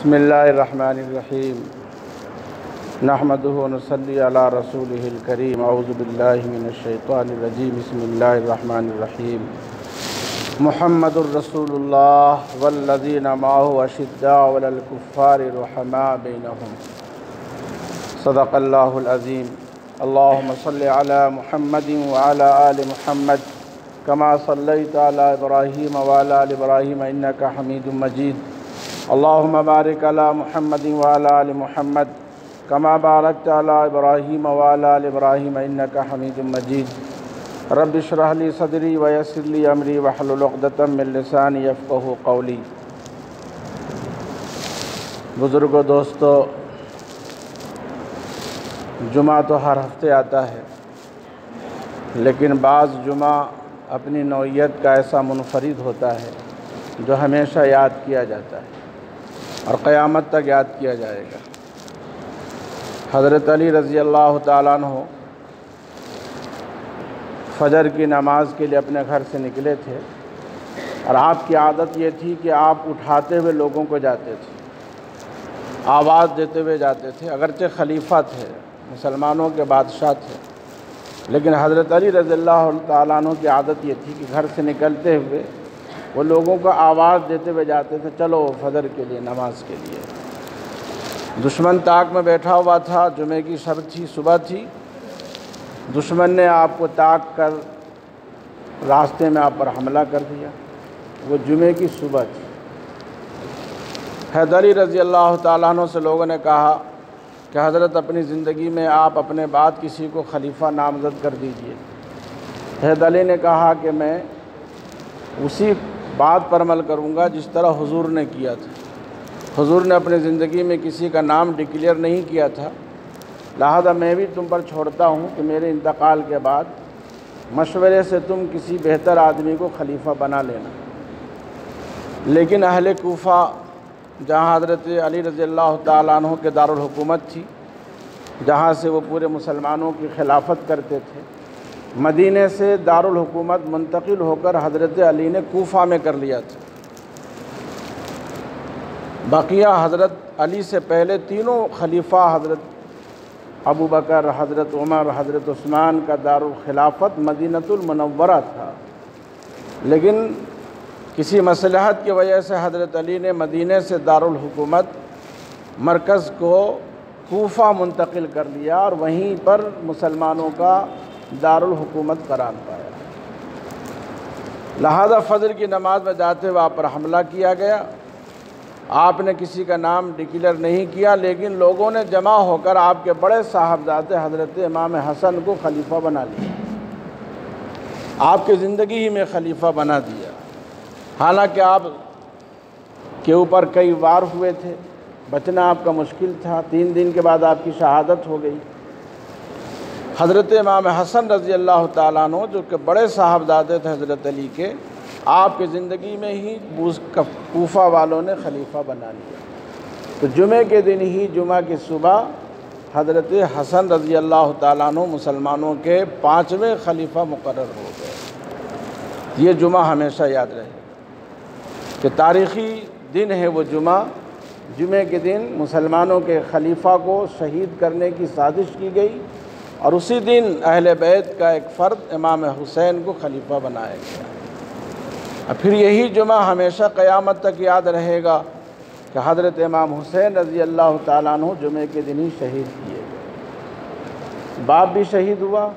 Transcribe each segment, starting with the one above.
بسم اللہ الرحمن الرحیم نحمدہ ونصلی علی رسولہ الکریم اعوذ باللہ من الشیطان الرجیم بسم اللہ الرحمن الرحیم محمد الرسول اللہ والذین معہ اشداء علی الکفار رحماء بینہم صدق اللہ العظیم اللہم صلی علی محمد وعلی آل محمد کما صلیت علی ابراہیم وعلی آل ابراہیم انکا حمید مجید اللہم بارک علی محمد وعلی آل محمد کما بارکت علی ابراہیم وعلی آل ابراہیم انکا حمید مجید رب اشرح لی صدری ویسر لی امری واحلل عقدۃ من لسانی یفقہوا قولی۔ بزرگو دوستو، جمعہ تو ہر ہفتے آتا ہے، لیکن بعض جمعہ اپنی نوعیت کا ایسا منفرد ہوتا ہے جو ہمیشہ یاد کیا جاتا ہے اور قیامت تک یاد کیا جائے گا۔ حضرت علی رضی اللہ تعالیٰ عنہ فجر کی نماز کے لیے اپنے گھر سے نکلے تھے اور آپ کی عادت یہ تھی کہ آپ اٹھاتے ہوئے لوگوں کو جاتے تھے، آواز دیتے ہوئے جاتے تھے۔ اگرچہ خلیفہ تھے، مسلمانوں کے بادشاہ تھے، لیکن حضرت علی رضی اللہ تعالیٰ عنہ کی عادت یہ تھی کہ گھر سے نکلتے ہوئے وہ لوگوں کو آواز دیتے ہوئے جاتے تھے، چلو فجر کے لیے، نماز کے لیے۔ دشمن طاق میں بیٹھا ہوا تھا، جمعے کی شب تھی، صبح تھی، دشمن نے آپ کو طاق کر راستے میں آپ پر حملہ کر دیا۔ وہ جمعے کی صبح تھی۔ حیدر علی رضی اللہ تعالیٰ عنہ سے لوگوں نے کہا کہ حضرت اپنی زندگی میں آپ اپنے بعد کسی کو خلیفہ نامزد کر دیجئے۔ حیدر علی نے کہا کہ میں اسی بات پر عمل کروں گا جس طرح حضور نے کیا تھا۔ حضور نے اپنی زندگی میں کسی کا نام ڈکلیئر نہیں کیا تھا، لہذا میں بھی تم پر چھوڑتا ہوں کہ میرے انتقال کے بعد مشورے سے تم کسی بہتر آدمی کو خلیفہ بنا لینا۔ لیکن اہل کوفہ، جہاں حضرت علی رضی اللہ تعالیٰ عنہ کے دارالحکومت تھی، جہاں سے وہ پورے مسلمانوں کی خلافت کرتے تھے، مدینے سے دارالحکومت منتقل ہو کر حضرت علی نے کوفہ میں کر لیا تھا۔ بقیہ حضرت علی سے پہلے تینوں خلیفہ، حضرت ابو بکر، حضرت عمر، حضرت عثمان کا دارالخلافت مدینۃ المنورہ تھا، لیکن کسی مصلحت کی وجہ سے حضرت علی نے مدینے سے دارالحکومت مرکز کو کوفہ منتقل کر لیا اور وہیں پر مسلمانوں کا دارالحکومت قرار پایا۔ لہذا فجر کی نماز میں جاتے ہوئے آپ پر حملہ کیا گیا۔ آپ نے کسی کا نام ڈکلیئر نہیں کیا، لیکن لوگوں نے جمع ہو کر آپ کے بڑے صاحبزادے حضرت امام حسن کو خلیفہ بنا لیا، آپ کی زندگی ہی میں خلیفہ بنا دیا۔ حالانکہ آپ کے اوپر کئی وار ہوئے تھے، بچنا آپ کا مشکل تھا، 3 دن کے بعد آپ کی شہادت ہو گئی۔ حضرت امام حسن رضی اللہ تعالیٰ عنہ، جو کہ بڑے صاحبزادے تھے حضرت علی کے، آپ کی زندگی میں ہی کوفہ والوں نے خلیفہ بنا لیا۔ تو جمعے کے دن ہی، جمعہ کی صبح، حضرت حسن رضی اللہ تعالیٰ عنہ مسلمانوں کے 5ویں خلیفہ مقرر ہو گئے۔ یہ جمعہ ہمیشہ یاد رہے کہ تاریخی دن ہے وہ جمعہ۔ جمعے کے دن مسلمانوں کے خلیفہ کو شہید کرنے کی سازش کی گئی اور اسی دن اہل بیت کا ایک فرد امام حسین کو خلیفہ بنایا گیا۔ اور پھر یہی جمعہ ہمیشہ قیامت تک یاد رہے گا کہ حضرت امام حسین رضی اللہ تعالیٰ عنہ جمعے کے دن ہی شہید کیے گئے۔ باپ بھی شہید ہوا۔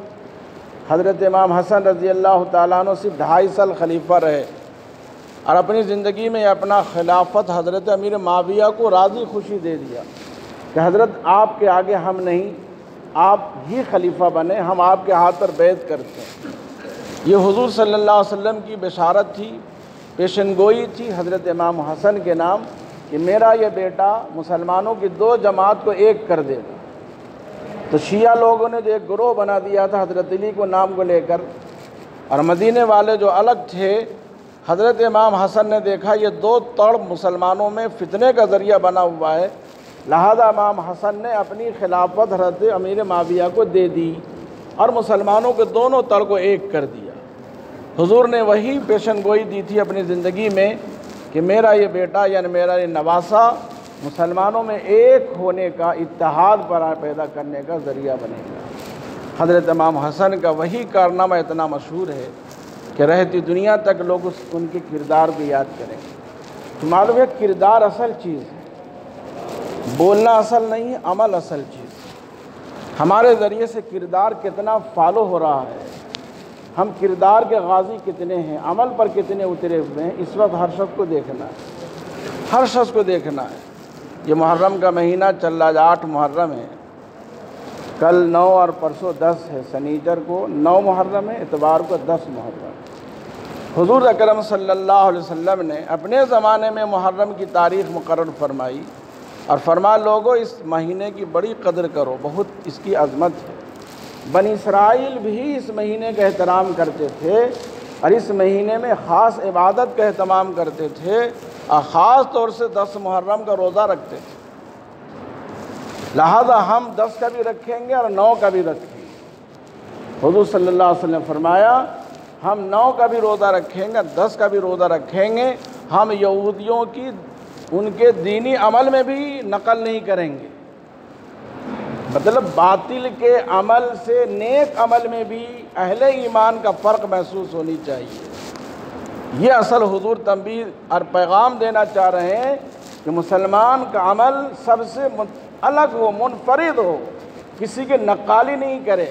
حضرت امام حسن رضی اللہ تعالیٰ عنہ صرف 2.5 سال خلیفہ رہے اور اپنی زندگی میں اپنا خلافت حضرت امیر معاویہ کو راضی خوشی دے دیا کہ حضرت آپ کے آگے ہم نہیں، آپ ہی خلیفہ بنے، ہم آپ کے ہاتھ پر بیعت کرتے ہیں۔ یہ حضور صلی اللہ علیہ وسلم کی بشارت تھی، پیشن گوئی تھی حضرت امام حسن کے نام کہ میرا یہ بیٹا مسلمانوں کی 2 جماعت کو ایک کر دے گا۔ تو شیعہ لوگوں نے جو ایک گروہ بنا دیا تھا حضرت علی کو نام کو لے کر، اور مدینے والے جو الگ تھے، حضرت امام حسن نے دیکھا یہ 2 تڑ مسلمانوں میں فتنے کا ذریعہ بنا ہوا ہے، لہذا امام حسن نے اپنی خلافت حضرت امیر معاویہ کو دے دی اور مسلمانوں کے دونوں تڑ کو ایک کر دیا۔ حضور نے وہی پیشن گوئی دی تھی اپنی زندگی میں کہ میرا یہ بیٹا یعنی میرا یہ نواسہ مسلمانوں میں ایک ہونے کا، اتحاد پیدا کرنے کا ذریعہ بنے گا۔ حضرت امام حسن کا وہی کارنامہ اتنا مشہور ہے کہ رہتی دنیا تک لوگ ان کے کردار کو یاد کریں گے۔ تو معلوم ہے کردار اصل چیز ہے، بولنا اصل نہیں، عمل اصل چیز ہے۔ ہمارے ذریعے سے کردار کتنا فالو ہو رہا ہے، ہم کردار کے غازی کتنے ہیں، عمل پر کتنے اترے ہوئے ہیں، اس وقت ہر شخص کو دیکھنا ہے، ہر شخص کو دیکھنا ہے۔ یہ محرم کا مہینہ چل رہا ہے، 8 محرم ہے، کل 9 اور پرسوں 10 ہے، سنیچر کو 9 محرم ہے، اتوار کو 10 محرم۔ حضور اکرم صلی اللہ علیہ وسلم نے اپنے زمانے میں محرم کی تاریخ مقرر فرمائی اور فرمایا لوگوں اس مہینے کی بڑی قدر کرو، بہت اس کی عظمت ہے۔ بنی اسرائیل بھی اس مہینے کا احترام کرتے تھے اور اس مہینے میں خاص عبادت کا اہتمام کرتے تھے اور خاص طور سے 10 محرم کا روزہ رکھتے تھے۔ لہذا ہم 10 کا بھی رکھیں گے اور 9 کا بھی رکھیں گے۔ حضور صلی اللہ علیہ وسلم نے فرمایا ہم 9 کا بھی روزہ رکھیں گے، 10 کا بھی روزہ رکھیں گے، ہم یہودیوں کی ان کے دینی عمل میں بھی نقل نہیں کریں گے۔ مطلب باطل کے عمل سے نیک عمل میں بھی اہل ایمان کا فرق محسوس ہونی چاہیے۔ یہ اصل حضور تنبیہ اور پیغام دینا چاہ رہے ہیں کہ مسلمان کا عمل سب سے الگ ہو، منفرد ہو، کسی کے نقالی نہیں کرے۔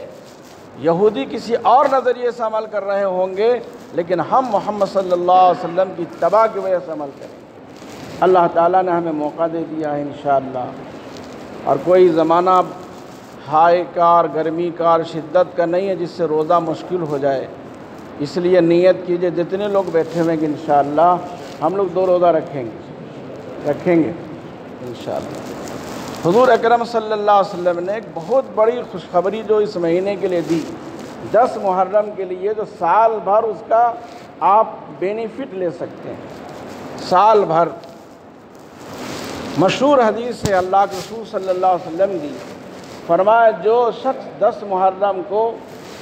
یہودی کسی اور نظریے سے عمل کر رہے ہوں گے لیکن ہم محمد صلی اللہ علیہ وسلم کی اتباع کی وجہ سے عمل کریں گے۔ اللہ تعالیٰ نے ہمیں موقع دے دیا ہے انشاءاللہ، اور کوئی زمانہ ہائی کا اور گرمی کا اور شدت کا نہیں ہے جس سے روزہ مشکل ہو جائے۔ اس لیے نیت کیجئے جتنے لوگ بیٹھے ہوئے ہیں کہ انشاءاللہ ہم لوگ 2 روزہ رکھیں گے انشاءاللہ۔ حضور اکرم صلی اللہ علیہ وسلم نے ایک بہت بڑی خوشخبری جو اس مہینے کے لیے دی، 10 محرم کے لیے، جو سال بھر اس کا آپ بینیفٹ لے سکتے ہیں، سال بھر۔ مشہور حدیث ہے اللہ کے رسول صلی اللہ علیہ وسلم کی، فرمایا جو شخص 10 محرم کو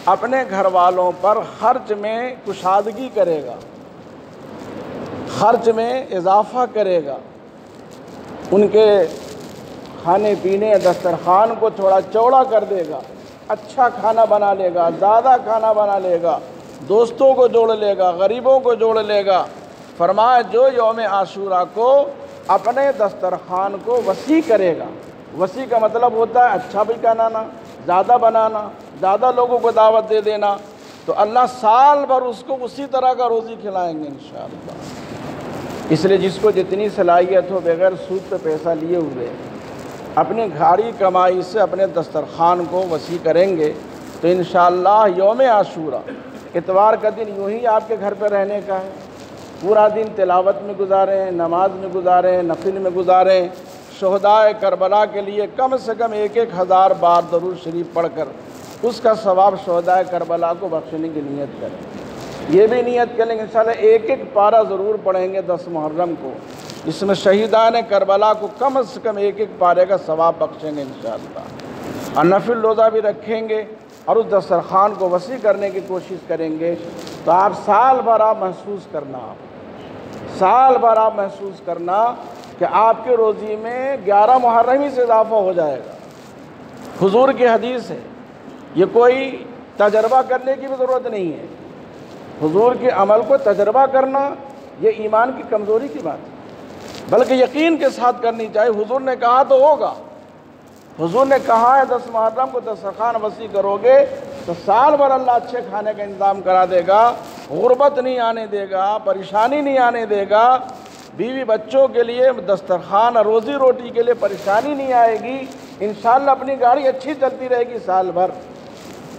اپنے گھر والوں پر خرچ میں کشادگی کرے گا، خرچ میں اضافہ کرے گا، ان کے کھانے پینے دسترخوان کو تھوڑا چوڑا کر دے گا، اچھا کھانا بنا لے گا، زیادہ کھانا بنا لے گا، دوستوں کو جوڑ لے گا، غریبوں کو جوڑ لے گا، فرمایا جو یوم عاشورہ کو اپنے دسترخوان کو وسیع کرے گا۔ وسیع کا مطلب ہوتا ہے اچھا بھی بنانا، زیادہ بنانا، زیادہ لوگوں کو دعوت دے دینا، تو اللہ سال بھر اس کو اسی طرح کا روزی کھلائیں گے انشاءاللہ۔ اس لیے جس کو جتنی صلاحیت ہو، بغیر سود پہ پیسہ لیے ہوئے اپنی گھاڑی کمائی سے اپنے دسترخوان کو وسیع کریں گے تو انشاءاللہ یوم عاشورہ، اتوار کا دن یوں ہی آپ کے گھر پہ رہنے کا ہے، پورا دن تلاوت میں گزاریں، نماز میں گزاریں، نفل میں گزاریں، شہدائے کربلا کے لیے کم سے کم 1000 بار درود شریف پڑھ کر اس کا ثواب شہدائے کربلا کو بخشنے کی نیت کریں۔ یہ بھی نیت کریں کہ انشاءاللہ 1 پارہ ضرور پڑھیں گے 10 محرم کو، اس میں شہیدان کربلا کو کم سے کم 1 پارے کا ثواب بخشیں گے انشاءاللہ، اور نفل روزہ بھی رکھیں گے اور اس دسترخوان کو وسیع کرنے کی کوشش کریں گے، تو آپ سال بھر آپ محسوس کرنا کہ آپ کے روزی میں 11 محرم ہی سے اضافہ ہو جائے گا۔ حضور کی حدیث ہے، یہ کوئی تجربہ کرنے کی بھی ضرورت نہیں ہے، حضور کے عمل کو تجربہ کرنا یہ ایمان کی کمزوری کی بات ہے، بلکہ یقین کے ساتھ کرنی چاہیے۔ حضور نے کہا تو ہوگا، حضور نے کہا ہے 10 محرم کو دسترخوان وسیع کرو گے تو سال بھر اللہ اچھے کھانے کا انتظام کرا دے گا، غربت نہیں آنے دے گا، پریشانی نہیں آنے دے گا، بیوی بچوں کے لیے دسترخوان اور روزی روٹی کے لیے پریشانی نہیں آئے گی، انشاءاللہ اپنی گاڑی اچھی چلتی رہے گی، سال بھر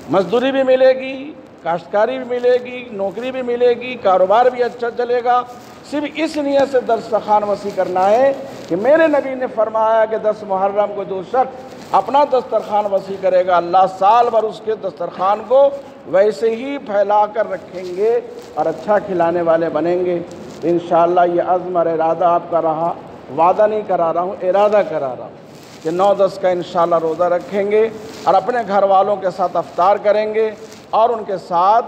مزدوری بھی ملے گی، کاشتکاری بھی ملے گی، نوکری بھی ملے گی، کاروبار بھی اچھا چلے گا۔ صرف اس نیت سے دسترخوان وسیع کرنا ہے کہ میرے نبی نے فرمایا کہ 10 محرم کو جو شخص اپنا دسترخوان وسیع کرے گا، اللہ سال بھر اس کے دسترخوان کو ویسے ہی پھیلا کر رکھیں گے اور اچھا کھلانے والے بنیں گے۔ انشاءاللہ یہ عزم اور ارادہ آپ کا رہا، وعدہ نہیں کرا رہا ہوں، ارادہ کرا رہا ہوں کہ 9-10 کا انشاءاللہ روزہ رکھیں گے اور اپنے گھر والوں کے ساتھ افطار کریں گے اور ان کے ساتھ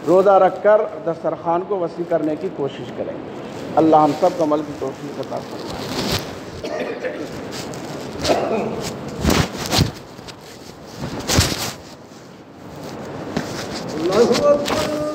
روزہ رکھ کر دسترخوان کو وسیع کرنے کی کوشش کریں گے۔ اللہ ہم سب کو عمل کی توفیق عطا فرمائے۔ اللہ اکبر